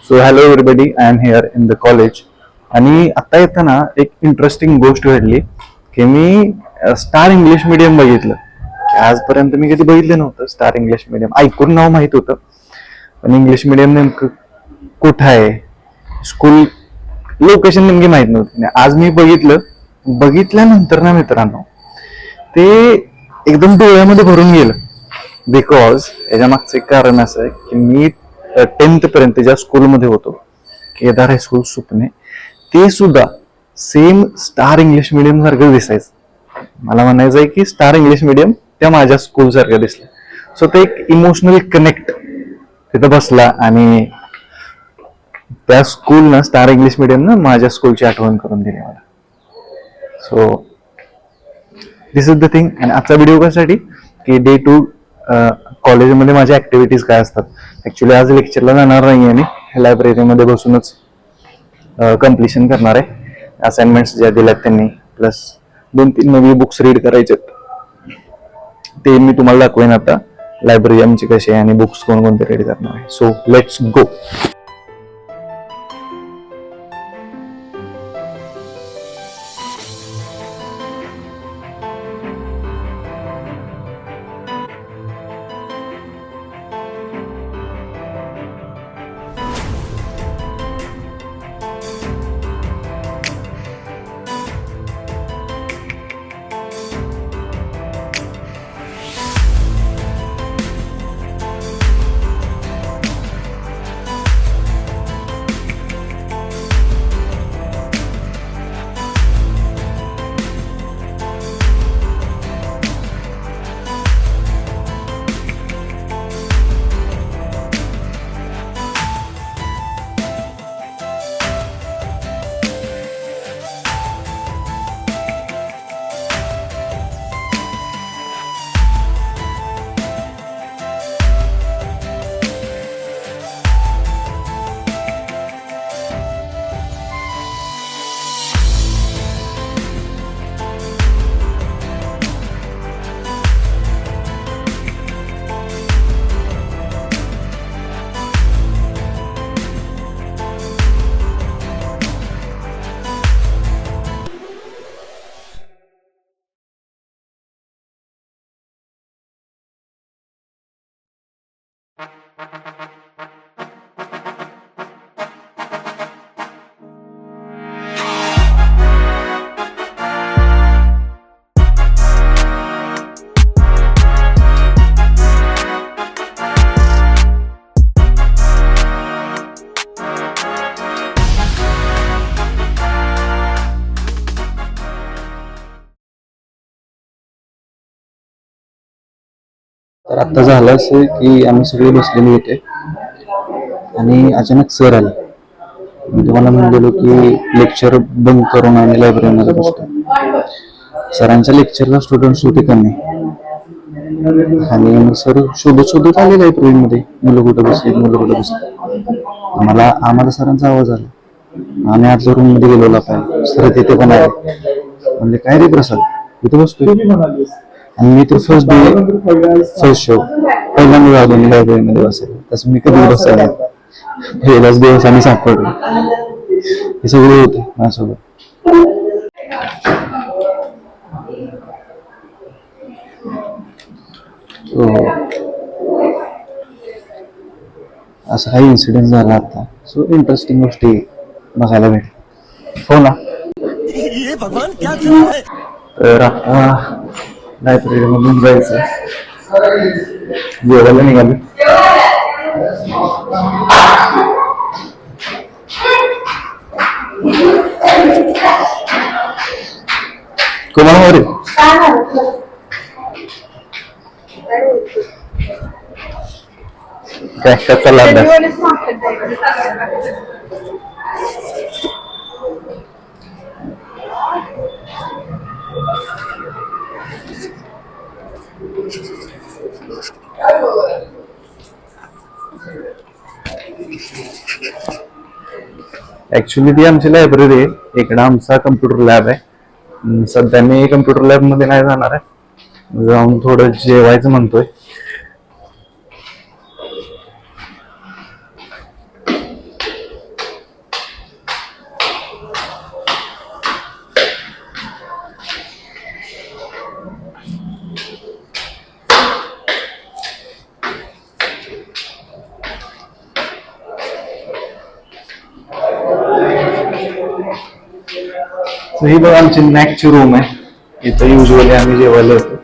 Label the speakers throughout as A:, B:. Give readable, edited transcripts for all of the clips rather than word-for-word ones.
A: So hello everybody, I am here in the college. आणि आता येताना एक इंटरेस्टिंग गोष्ट घडली की मी स्टार इंग्लिश मीडियम बघितलं. आजपर्यंत मी कधी बघितलं नव्हतं स्टार इंग्लिश मीडियम. ऐकून नाव माहित होतं, पण इंग्लिश मीडियम नेमकं कुठं आहे, स्कूल लोकेशन नेमकी माहित नव्हती. आज मी बघितल्यानंतर ना मित्रांनो, ते एकदम डोळ्यामध्ये भरून गेलं. बिकॉज याच्या मागचं एक कारण असं आहे की मी 10th पर्यंत ज्या स्कूलमध्ये होतो, केदार हायस्कूल सुपणे, ते सुद्धा सेम स्टार इंग्लिश मिडियम सारखं दिसायचं. मला म्हणायचं आहे की स्टार इंग्लिश मिडियम त्या माझ्या स्कूल सारखं दिसलं. सो ते एक इमोशनल कनेक्ट तिथं बसला आणि त्या स्कूलनं, स्टार इंग्लिश मिडियमनं माझ्या स्कूलची आठवण करून दिली मला. So this is the thing. आणि आजचा व्हिडिओ कशासाठी की डे टू कॉलेजमध्ये माझ्या ऍक्टिव्हिटीज काय असतात. ऍक्च्युली आज लेक्चरला जाणार नाही आहे, मी लायब्ररीमध्ये बसूनच कम्प्लिशन करणार आहे. असाइनमेंट्स ज्या दिल्यात त्यांनी, प्लस 2-3 नवी बुक्स रीड करायचे, ते मी तुम्हाला दाखवेन आता लायब्ररी आमची कशी आहे आणि बुक्स कोणकोणते रीड करणार आहे. So let's go. तर आता झालं असं की आम्ही सगळे बसलेले होते आणि अचानक सर आले. मी तुम्हाला म्हणलेलो की लेक्चर बंक करून आम्ही लायब्ररीमध्ये बसतो. सरांच्या लेक्चरला स्टुडंट्स होते कमी आणि सर शोधत आले लायब्ररीमध्ये, मुलं कुठं बसली. आम्हाला सरांचा आवाज आला. आम्ही आतल्या रूम मध्ये गेलो. सर तिथे पण आले. म्हणजे काय रे प्रसाद, इथे बसतोय? आणि मी तर फर्स्ट शो पहिल्यांदा जातो मी लायब्ररीमध्ये बसायला. तसं मी कधी बसायला पहिलाच दिवस आम्ही सापडलो. हे सगळे होते माझ्यासोबत. असा काही इन्सिडेंट झाला आता. सो इंटरेस्टिंग गोष्टी बघायला भेटल्या. हो ना. तर आता लायब्ररी मधून जायचं, जेवायला निघालो. कुमार काय चालला अभ्यास? ऍक्च्युली ती आमची लायब्ररी आहे. इकडे आमचा कम्प्युटर लॅब आहे. सध्या मी कम्प्युटर लॅब मध्ये नाही जाणार आहे, जाऊन थोडं जेवायचं म्हणतोय. So ही बघा आमची नॅकची रूम आहे. इथं युजली आम्ही जेवायला येतो.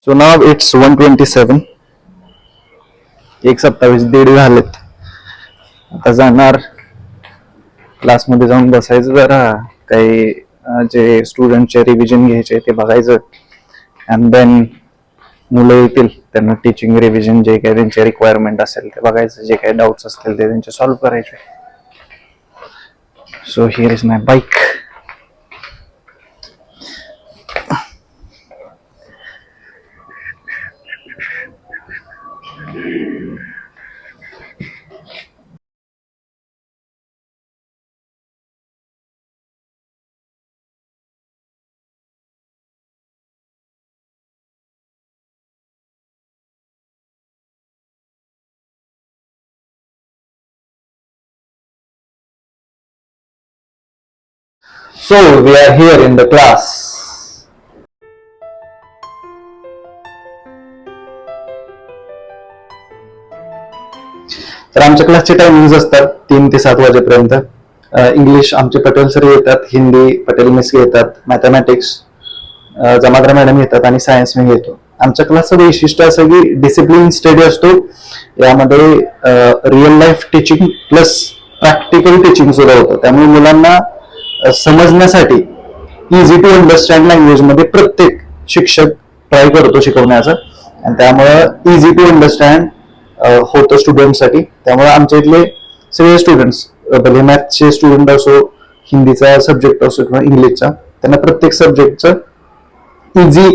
A: So now it's 1:27. 1:27 दीड झालेत. आता जाणार क्लासमध्ये जाऊन बसायचं, जरा काही जे स्टुडंटचे रिव्हिजन घ्यायचे ते बघायचं. अँड देन मुलं येतील, त्यांना टीचिंग रिव्हिजन जे काही त्यांचे रिक्वायरमेंट असेल ते बघायचं, जे काही डाऊट्स असतील ते त्यांचे सॉल्व्ह करायचे. So here is my bike. So we are here in the class. तर आमच्या क्लासचे टायमिंग असतात 3 ते 7 वाजेपर्यंत. इंग्लिश आमचे पटेल सर घेतात, हिंदी पटेल मिस घेतात, मॅथमॅटिक्स जमाद्रा मॅडम घेतात आणि सायन्स मी घेतो. आमच्या क्लासचं वैशिष्ट्य असं की डिसिप्लिन स्टडी असतो. यामध्ये real life teaching plus practical teaching सुद्धा होतं. त्यामुळे मुलांना समजण्यासाठी इझी टू अंडरस्टँड लँग्वेज मध्ये प्रत्येक शिक्षक ट्राय करतो शिकवण्याचं, आणि त्यामुळं इझी टू अंडरस्टँड होतं स्टुडंटसाठी. त्यामुळे आमच्या इथले सगळे स्टुडंट्स, भले मॅथचे स्टुडंट असो, हिंदीचा सब्जेक्ट असो किंवा इंग्लिशचा, त्यांना प्रत्येक सब्जेक्टचं इझी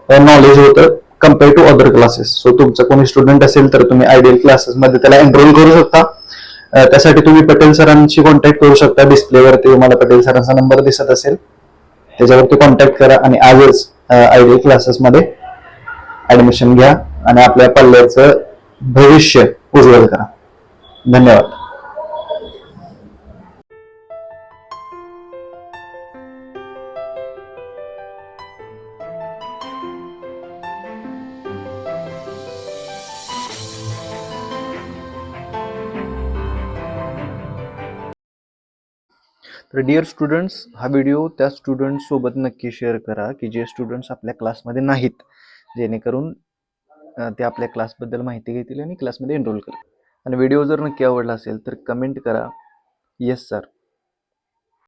A: नॉलेज होतं compare to other classes. So तुमचं कोणी स्टुडंट असेल तर तुम्ही आयडियल क्लासेसमध्ये त्याला एनरोल करू शकता. त्यासाठी तुम्ही पटेल सरांशी कॉन्टॅक्ट करू शकता. डिस्प्लेवरती तुम्हाला पटेल सरांचा नंबर दिसत असेल, त्याच्यावरती कॉन्टॅक्ट करा आणि आजच आयडियल क्लासेसमध्ये ऍडमिशन घ्या आणि आपल्या पल्ल्याचं भविष्य उज्ज्वल करा. धन्यवाद. तर डिअर स्टुडंट्स, हा व्हिडिओ त्या स्टुडंट्स सोबत नक्की शेअर करा की जे स्टुडंट्स आपल्या क्लासमध्ये नाहीत, जेणेकरून ते आपल्या क्लासबद्दल माहिती घेतील आणि क्लासमध्ये एनरोल करतील. आणि व्हिडिओ जर नक्की आवडला असेल तर कमेंट करा येस सर